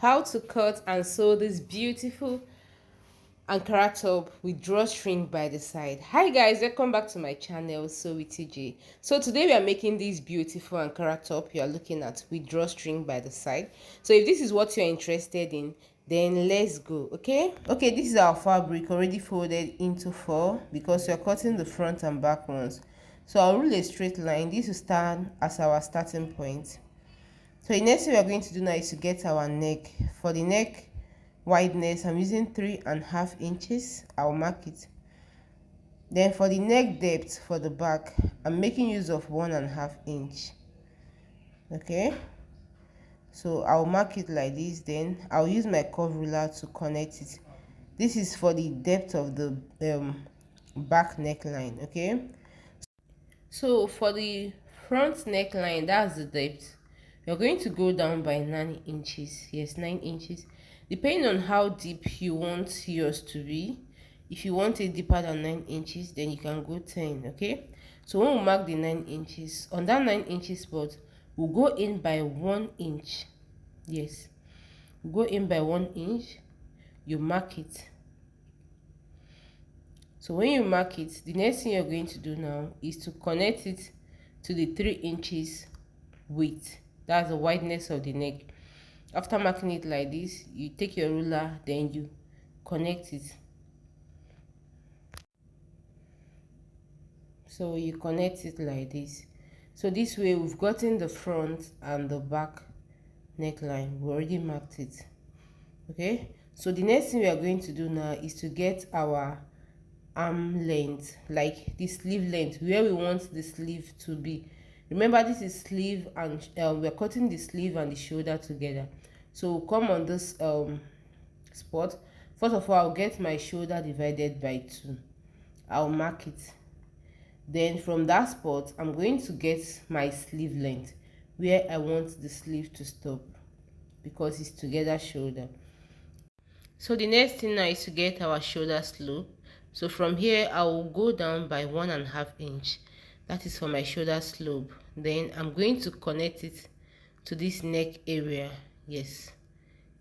how to cut and sew this beautiful Ankara top with drawstring by the side. Hi guys, welcome back to my channel, Sew with TJ. So today we are making this beautiful Ankara top you are looking at with drawstring by the side. So if this is what you're interested in, then let's go. Okay, this is our fabric already folded into four because we're cutting the front and back ones. So I'll rule a straight line. This will stand as our starting point. So the next thing we are going to do now is to get our neck. For the neck wideness, I'm using 3.5 inches. I'll mark it. Then for the neck depth for the back, I'm making use of 1.5 inch. Okay, so I'll mark it like this. Then I'll use my curve ruler to connect it. This is for the depth of the back neckline. Okay, so for the front neckline, that's the depth. You're going to go down by 9 inches. Yes, 9 inches, depending on how deep you want yours to be. If you want it deeper than 9 inches, then you can go 10. Okay, so when we mark the 9 inches, on that 9 inches spot, we'll go in by 1 inch. Yes, we'll go in by 1 inch. You mark it. So when you mark it, the next thing you're going to do now is to connect it to the 3 inches width. That's the wideness of the neck. After marking it like this, you take your ruler, then you connect it. So you connect it like this. So this way we've gotten the front and the back neckline. We already marked it. Okay, so the next thing we are going to do now is to get our arm length, like the sleeve length, where we want the sleeve to be. Remember, this is sleeve and we're cutting the sleeve and the shoulder together. So we'll come on this spot. First of all, I'll get my shoulder divided by 2. I'll mark it. Then from that spot, I'm going to get my sleeve length, where I want the sleeve to stop, because it's together shoulder. So the next thing now is to get our shoulder slope. So from here, I will go down by 1.5 inch. That is for my shoulder slope. Then I'm going to connect it to this neck area. Yes,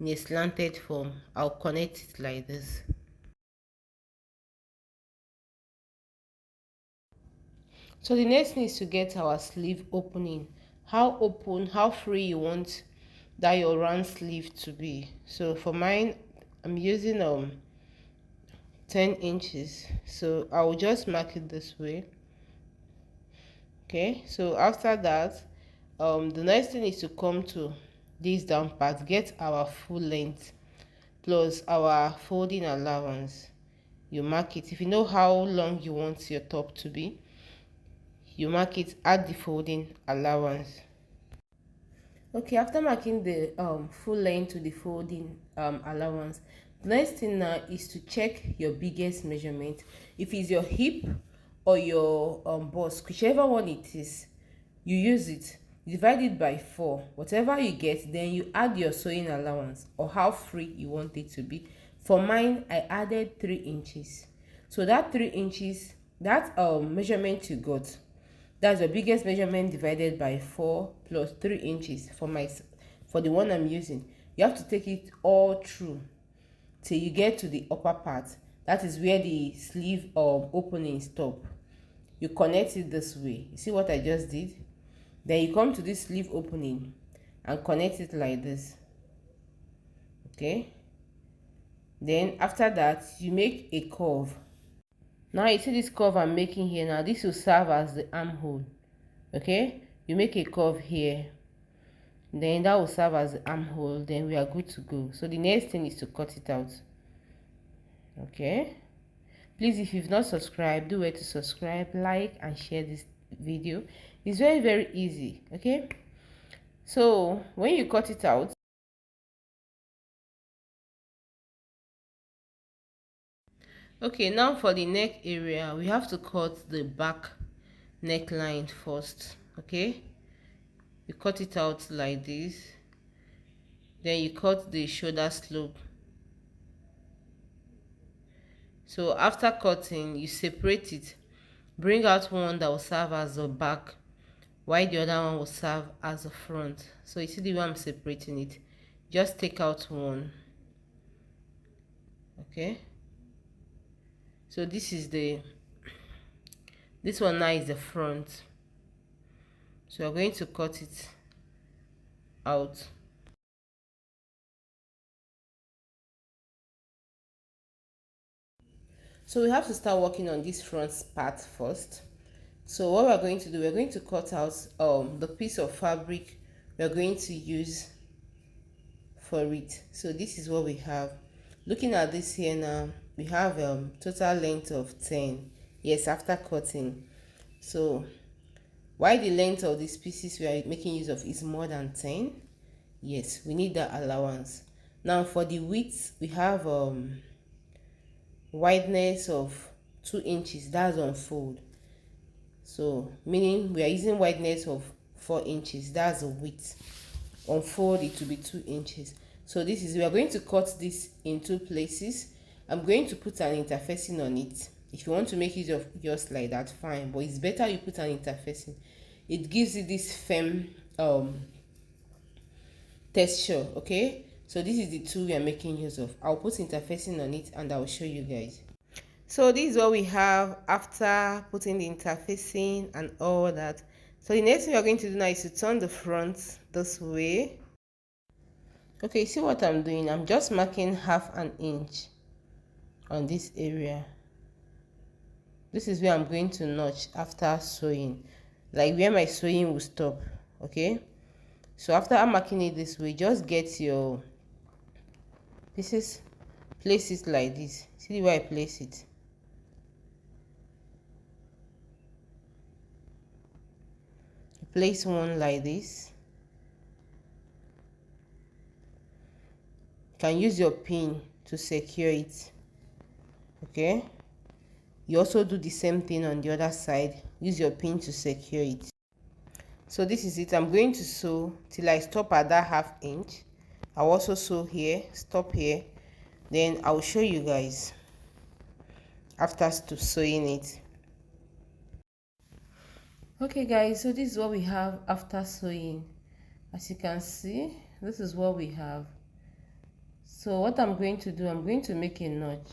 in a slanted form. I'll connect it like this. So the next thing is to get our sleeve opening. How open, how free you want that your round sleeve to be. So for mine, I'm using 10 inches. So I will just mark it this way. Okay, so after that, the next thing is to come to this down part, get our full length plus our folding allowance. You mark it. If you know how long you want your top to be, you mark it, add the folding allowance. Okay, after marking the full length to the folding allowance, the next thing now is to check your biggest measurement. If it's your hip or your bust, whichever one it is, you use it. Divide it by 4. Whatever you get, then you add your sewing allowance or how free you want it to be. For mine, I added 3 inches. So that 3 inches, that measurement you got, that's your biggest measurement divided by 4 plus 3 inches for the one I'm using. You have to take it all through till you get to the upper part. That is where the sleeve opening stop. You connect it this way. You see what I just did? Then you come to this sleeve opening and connect it like this. Okay, then after that you make a curve. Now you see this curve I'm making here. Now this will serve as the armhole. Okay, you make a curve here, then that will serve as the armhole. Then we are good to go. So the next thing is to cut it out. Okay, please, if you've not subscribed, do it to subscribe, like and share this video. It's very easy. Okay, so when you cut it out, okay, now for the neck area, we have to cut the back neckline first. Okay, you cut it out like this, then you cut the shoulder slope. So after cutting, you separate it, bring out one that will serve as the back, while the other one will serve as the front. So you see the way I'm separating it. just take out one. Okay, so this one now is the front, so we're going to cut it out. So we have to start working on this front part first. So what we're going to do, we're going to cut out the piece of fabric we're going to use for it. So this is what we have. Looking at this here now, we have total length of 10. Yes, after cutting. So why the length of these pieces we are making use of is more than 10? Yes, we need that allowance. Now for the width, we have wideness of 2 inches. That's on fold. So meaning we are using wideness of 4 inches. That's the width. On fold it will be 2 inches. So this is, we are going to cut this in 2 places. I'm going to put an interfacing on it. If you want to make use of yours like that, fine, but it's better you put an interfacing. It gives you this firm texture. Okay, so this is the tool we are making use of. I'll put interfacing on it and I'll show you guys. So this is what we have after putting the interfacing and all that. So the next thing we're going to do now is to turn the front this way. Okay, see what I'm doing? I'm just marking half an inch on this area. This is where I'm going to notch after sewing, like where my sewing will stop. Okay, so after I'm marking it this way, just get your pieces, place it like this. See the way I place it? Place one like this. You can use your pin to secure it. Okay, you also do the same thing on the other side. Use your pin to secure it. So this is it. I'm going to sew till I stop at that half inch. I'll also sew here, stop here, then I'll show you guys after sewing it. Okay guys, so this is what we have after sewing. As you can see, this is what we have. So what I'm going to do, I'm going to make a notch,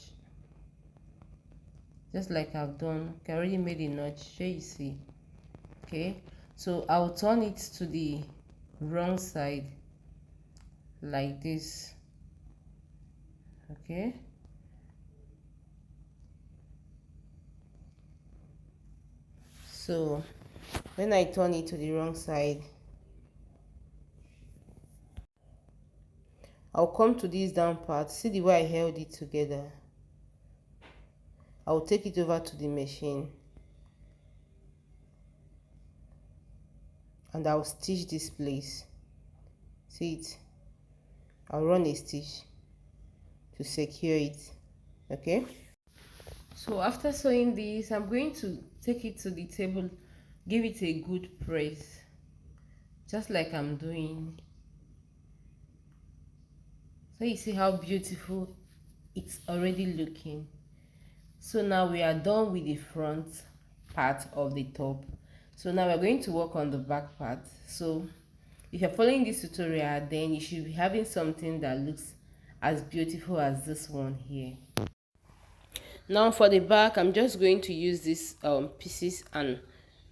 just like I've done. I already made a notch, so you see. Okay, so I'll turn it to the wrong side like this. Okay, so when I turn it to the wrong side, I'll come to this down part. See the way I held it together? I'll take it over to the machine and I'll stitch this place. See it? I'll run a stitch to secure it. Okay, so after sewing this, I'm going to take it to the table, give it a good press, just like I'm doing. So you see how beautiful it's already looking. So now we are done with the front part of the top. So now we're going to work on the back part. So if you're following this tutorial, then you should be having something that looks as beautiful as this one here. Now for the back, I'm just going to use these pieces and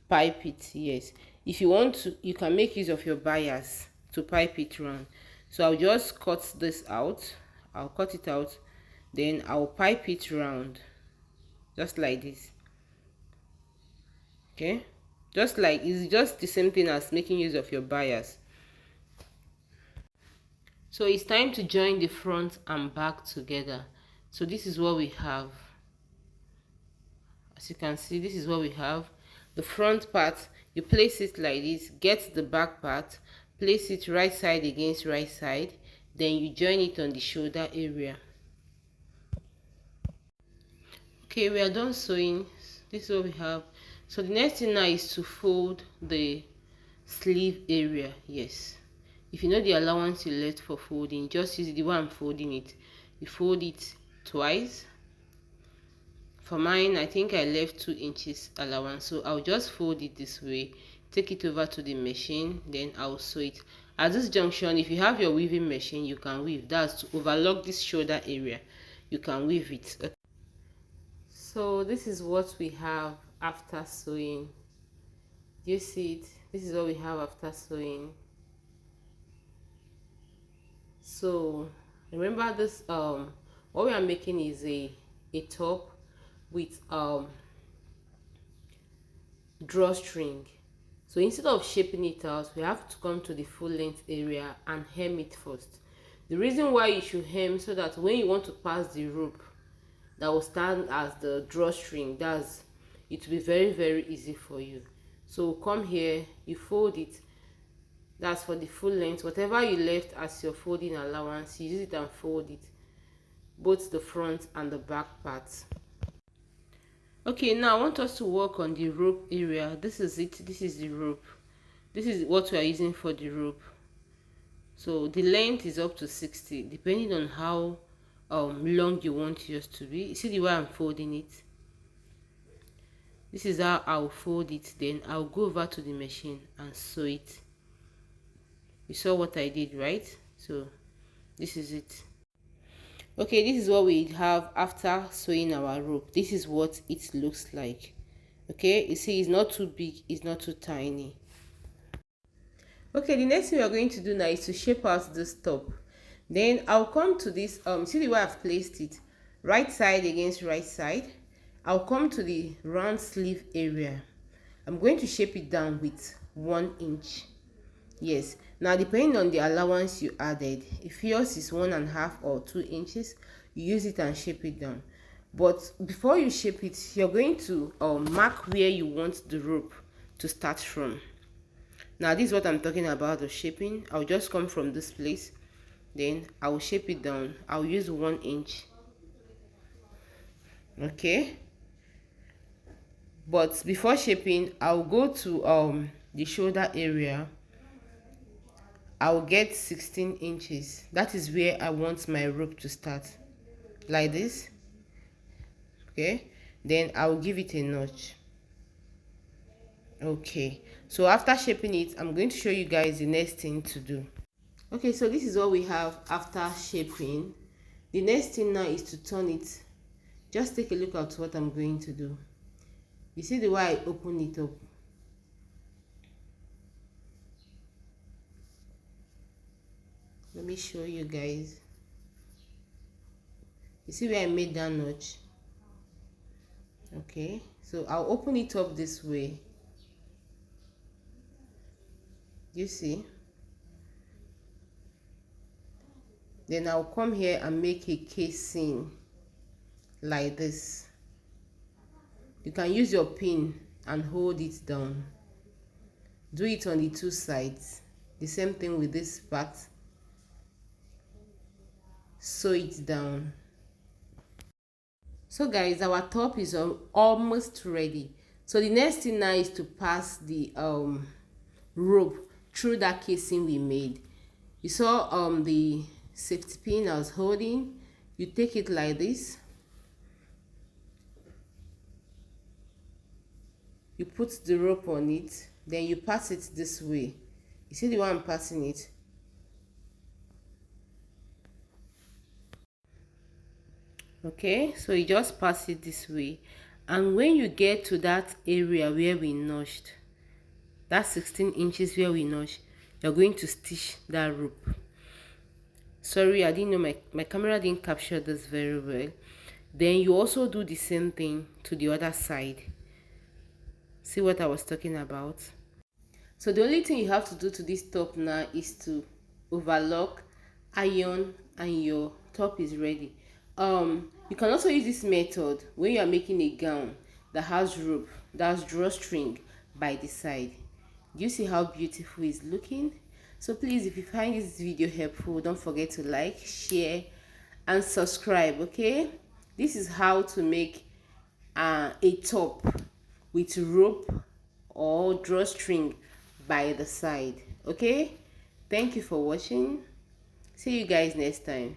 pipe it. Yes, if you want to, you can make use of your bias to pipe it round. So I'll just cut this out. I'll cut it out, then I'll pipe it round, just like this. Okay, just like, it's just the same thing as making use of your bias. So it's time to join the front and back together. So this is what we have. As you can see, this is what we have. The front part, you place it like this. Get the back part, place it right side against right side, then you join it on the shoulder area. Okay, we are done sewing. This is what we have. So the next thing now is to fold the sleeve area. Yes, if you know the allowance you left for folding, just use the way I'm folding it. You fold it twice. For mine, I think I left 2 inches allowance, so I'll just fold it this way, take it over to the machine, then I'll sew it. At this junction, if you have your weaving machine, you can weave. That's to overlock this shoulder area. You can weave it. Okay. So this is what we have after sewing. Do you see it? This is what we have after sewing. So remember this, what we are making is a top with drawstring. So instead of shaping it out, we have to come to the full length area and hem it first. The reason why you should hem, so that when you want to pass the rope that will stand as the drawstring, it will be very easy for you. So come here, you fold it. That's for the full length. Whatever you left as your folding allowance, you use it and fold it, both the front and the back parts. Okay, now I want us to work on the rope area. This is it. This is the rope. This is what we are using for the rope. So the length is up to 60, depending on how long you want yours to be. You see the way I'm folding it? This is how I'll fold it. Then I'll go over to the machine and sew it. You saw what I did, right? So this is it. Okay, this is what we have after sewing our rope. This is what it looks like. Okay, you see, it's not too big, it's not too tiny. Okay, the next thing we are going to do now is to shape out this top. Then I'll come to this, see the way I've placed it, right side against right side. I'll come to the round sleeve area. I'm going to shape it down with 1 inch. Yes, now depending on the allowance you added, if yours is 1.5 or 2 inches, you use it and shape it down. But before you shape it, you're going to mark where you want the rope to start from. Now this is what I'm talking about, the shaping. I'll just come from this place, then I will shape it down. I'll use 1 inch. Okay, but before shaping, I'll go to the shoulder area. I'll get 16 inches. That is where I want my rope to start, like this. Okay, then I'll give it a notch. Okay, so after shaping it, I'm going to show you guys the next thing to do. Okay, so this is what we have after shaping. The next thing now is to turn it. Just take a look at what I'm going to do. You see the way I open it up? Let me show you guys. You see where I made that notch? Okay, so I'll open it up this way. You see? Then I'll come here and make a casing like this. You can use your pin and hold it down. Do it on the 2 sides. The same thing with this part. Sew it down. So guys, our top is almost ready. So the next thing now is to pass the rope through that casing we made. You saw the safety pin I was holding. You take it like this. You put the rope on it, then you pass it this way. You see the way I'm passing it? Okay, so you just pass it this way, and when you get to that area where we notched, that 16 inches where we notched, you're going to stitch that rope. Sorry, I didn't know my camera didn't capture this very well. Then you also do the same thing to the other side. See what I was talking about? So the only thing you have to do to this top now is to overlock, iron, and your top is ready. You can also use this method when you are making a gown that has rope, that's drawstring by the side. Do you see how beautiful it's looking? So please, if you find this video helpful, don't forget to like, share, and subscribe. Okay, this is how to make a top with rope or drawstring by the side. Okay, thank you for watching. See you guys next time.